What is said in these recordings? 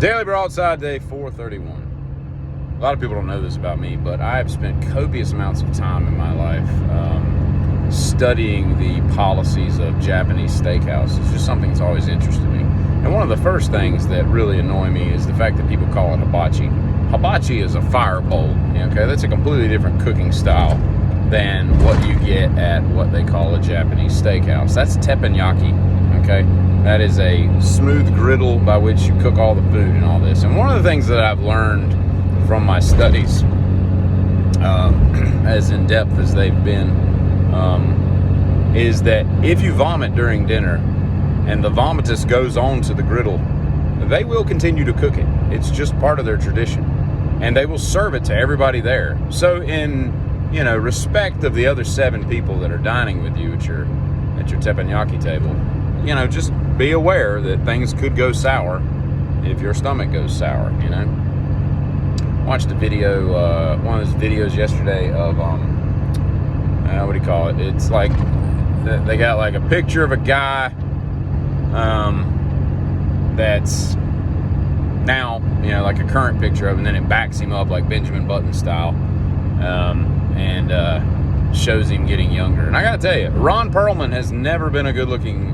Daily Broadside, day 431. A lot of people don't know this about me, but I have spent copious amounts of time in my life studying the policies of Japanese steakhouse. It's just something that's always interested me. And one of the first things that really annoy me is the fact that people call it hibachi. Hibachi is a fire bowl. Okay, that's a completely different cooking style than what you get at what they call a Japanese steakhouse. That's teppanyaki. Okay. That is a smooth griddle by which you cook all the food and all this. And one of the things that I've learned from my studies, as in-depth as they've been, is that if you vomit during dinner and the vomitus goes on to the griddle, they will continue to cook it. It's just part of their tradition. And they will serve it to everybody there. So in, respect of the other 7 people that are dining with you at your teppanyaki table, just be aware that things could go sour if your stomach goes sour, Watched a video, one of those videos yesterday of, what do you call it? It's like, they got like a picture of a guy, that's now, like a current picture of him, and then it backs him up like Benjamin Button style, and shows him getting younger. And I gotta tell you, Ron Perlman has never been a good-looking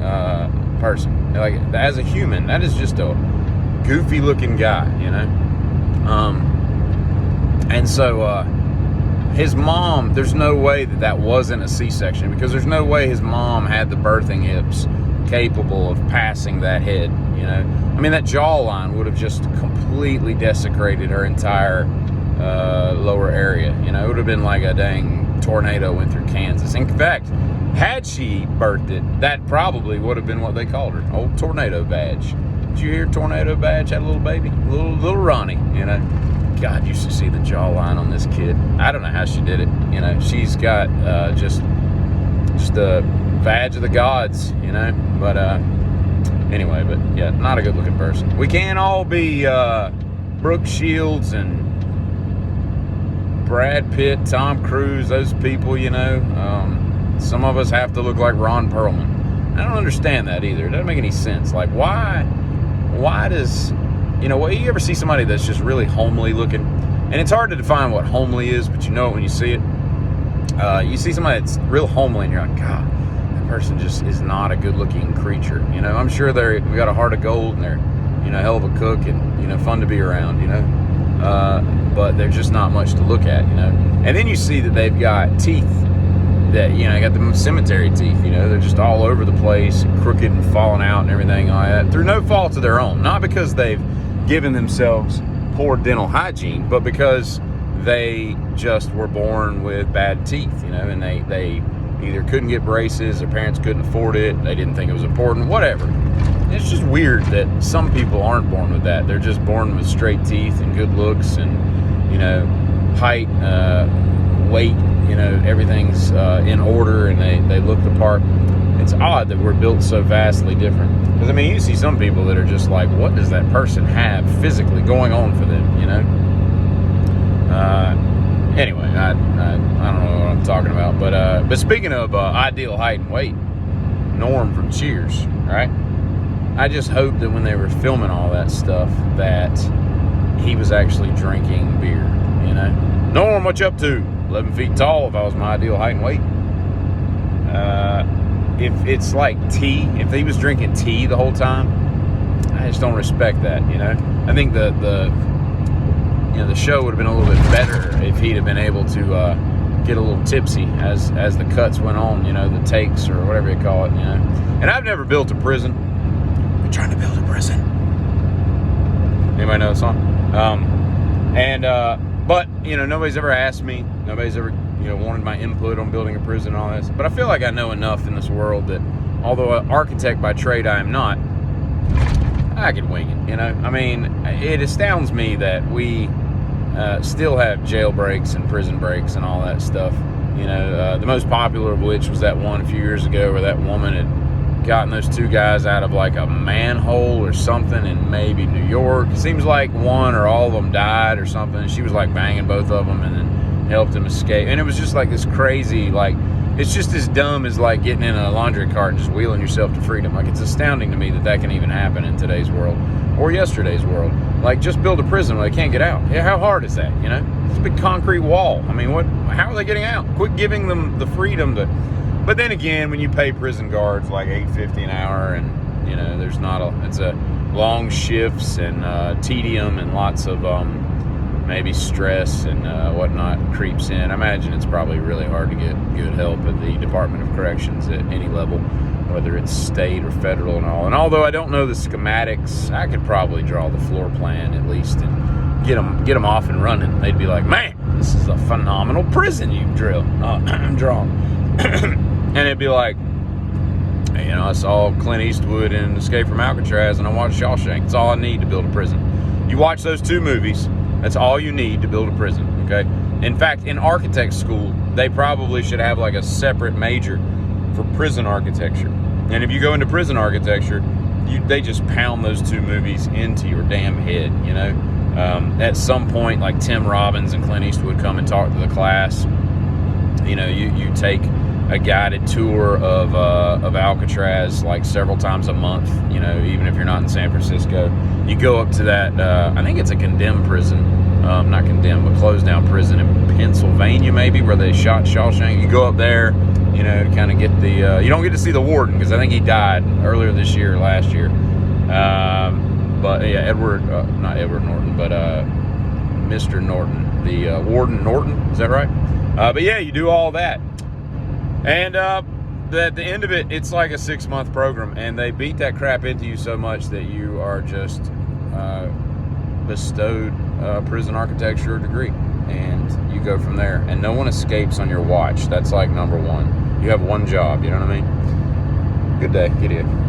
person. Like, as a human, that is just a goofy-looking guy, And so his mom, there's no way that wasn't a C-section, because there's no way his mom had the birthing hips capable of passing that head, I mean, that jawline would have just completely desecrated her entire lower area. It would have been like a dang tornado went through Kansas. In fact, had she birthed it, that probably would have been what they called her, old tornado badge. Did you hear tornado badge had a little baby, little Ronnie? God, you should see the jawline on this kid. I don't know how she did it. She's got just the badge of the gods. But anyway, but yeah, not a good looking person. We can't all be Brooke Shields and Brad Pitt, Tom Cruise, those people, some of us have to look like Ron Perlman. I don't understand that either. It doesn't make any sense. Like, why does, you ever see somebody that's just really homely looking? And it's hard to define what homely is, but you know it when you see it. You see somebody that's real homely and you're like, God, that person just is not a good looking creature. I'm sure we got a heart of gold and they're, hell of a cook and, fun to be around, but they're just not much to look at, And then you see that they've got teeth that, got the cemetery teeth, they're just all over the place, crooked and falling out and everything like that, through no fault of their own. Not because they've given themselves poor dental hygiene, but because they just were born with bad teeth, and they either couldn't get braces, their parents couldn't afford it, they didn't think it was important, whatever. It's just weird that some people aren't born with that. They're just born with straight teeth and good looks and, height, weight, everything's in order and they look the part. It's odd that we're built so vastly different. Because, you see some people that are just like, what does that person have physically going on for them, Anyway, I don't know what I'm talking about. But speaking of ideal height and weight, Norm from Cheers, right? I just hope that when they were filming all that stuff that he was actually drinking beer, Norm, what you up to? 11 feet tall if I was my ideal height and weight. If it's like tea, if he was drinking tea the whole time, I just don't respect that, I think the show would have been a little bit better if he'd have been able to get a little tipsy as the cuts went on, the takes or whatever you call it, And I've never built a prison. We're trying to build a prison. Anybody know the song? But nobody's ever asked me. Nobody's ever wanted my input on building a prison and all this. But I feel like I know enough in this world that, although an architect by trade I am not, I could wing it. It astounds me that we still have jail breaks and prison breaks and all that stuff. The most popular of which was that one a few years ago where that woman had gotten those 2 guys out of like a manhole or something in maybe New York. It seems like one or all of them died or something. And she was like banging both of them and then helped them escape. And it was just like this crazy, like, it's just as dumb as like getting in a laundry cart and just wheeling yourself to freedom. Like, it's astounding to me that can even happen in today's world or yesterday's world. Like, just build a prison where they can't get out. Yeah, how hard is that, you know? It's a big concrete wall. I mean, how are they getting out? Quit giving them the freedom to... But then again, when you pay prison guards like $8.50 an hour, and, you know, there's not it's a long shifts and tedium and lots of maybe stress and whatnot creeps in. I imagine it's probably really hard to get good help at the Department of Corrections at any level, whether it's state or federal and all. And although I don't know the schematics, I could probably draw the floor plan at least and get them off and running. They'd be like, man, this is a phenomenal prison you've drawn. And it'd be like, you know, I saw Clint Eastwood in Escape from Alcatraz, and I watched Shawshank. It's all I need to build a prison. You watch those two movies, that's all you need to build a prison, okay? In fact, in architect school, they probably should have like a separate major for prison architecture. And if you go into prison architecture, they just pound those two movies into your damn head, you know? At some point, like Tim Robbins and Clint Eastwood come and talk to the class. You know, you take a guided tour of Alcatraz like several times a month, you know, even if you're not in San Francisco. You go up to that, I think it's a condemned prison, not condemned, but closed down prison in Pennsylvania maybe, where they shot Shawshank. You go up there, you know, to kind of get the, you don't get to see the warden because I think he died earlier this year, last year. But yeah, not Edward Norton, but Mr. Norton, the Warden Norton, is that right? But yeah, you do all that. And at the end of it, it's like a 6-month program, and they beat that crap into you so much that you are just bestowed a prison architecture degree, and you go from there. And no one escapes on your watch. That's like number one. You have one job, you know what I mean? Good day. Get in.